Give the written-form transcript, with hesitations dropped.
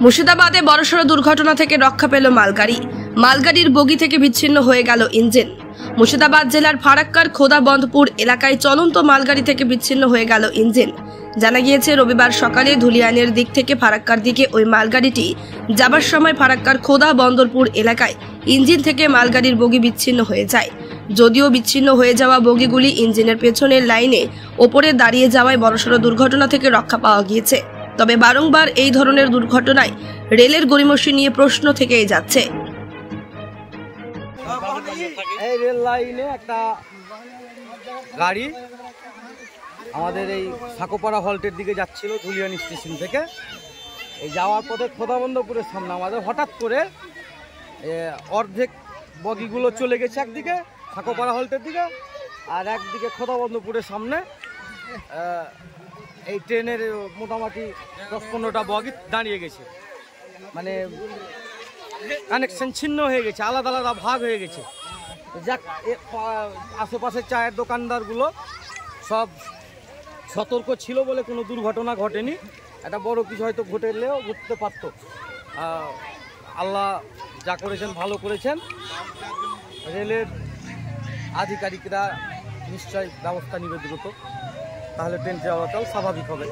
মুর্শিদাবাদে বড়সড় দুর্ঘটনা থেকে রক্ষা পেল মালগাড়ি। মালগাড়ির বগি থেকে বিচ্ছিন্ন হয়ে গেল ইঞ্জিন। মুর্শিদাবাদ জেলার ফারাক্কার খোদাবন্দপুর এলাকায় চলন্ত মালগাড়ি থেকে বিচ্ছিন্ন হয়ে গেল ইঞ্জিন। জানা গিয়েছে, রবিবার সকালে ধুলিয়ানের দিক থেকে ফারাক্কার দিকে ওই মালগাড়িটি যাবার সময় ফারাক্কার খোদাবন্দরপুর এলাকায় ইঞ্জিন থেকে মালগাড়ির বগি বিচ্ছিন্ন হয়ে যায়। যদিও বিচ্ছিন্ন হয়ে যাওয়া বগিগুলি ইঞ্জিনের পেছনের লাইনে ওপরে দাঁড়িয়ে যাওয়ায় বড়সড় দুর্ঘটনা থেকে রক্ষা পাওয়া গিয়েছে। তবে বারংবার এই ধরনের দুর্ঘটনায় রেলের গড়িমসি নিয়ে প্রশ্ন থেকেই যাচ্ছে। এই রেল লাইনে একটা গাড়ি আমাদের এই সাকোপাড়া হল্টের দিকে যাচ্ছিল ধুলিয়ান স্টেশন থেকে। এই যাওয়ার পথে খোদাবন্দপুরের সামনে আমাদের হঠাৎ করে অর্ধেক বগিগুলো চলে গেছে একদিকে সাকোপাড়া হল্টের দিকে, আর একদিকে খোদাবন্দপুরের সামনে এই ট্রেনের মোটামুটি 10-15টা বগি দাঁড়িয়ে গেছে। মানে কানেকশন ছিন্ন হয়ে গেছে, আলাদা আলাদা ভাগ হয়ে গেছে। যাক, আশেপাশের চায়ের দোকানদারগুলো সব সতর্ক ছিল বলে কোনো দুর্ঘটনা ঘটেনি। একটা বড় কিছু হয়তো ঘটলেও ঘটতে পারত। আল্লাহ যা করেছেন ভালো করেছেন। রেলের আধিকারিকরা নিশ্চয়ই ব্যবস্থা নিবে দ্রুত, তাহলে ট্রেন চলাচল স্বাভাবিক হবে।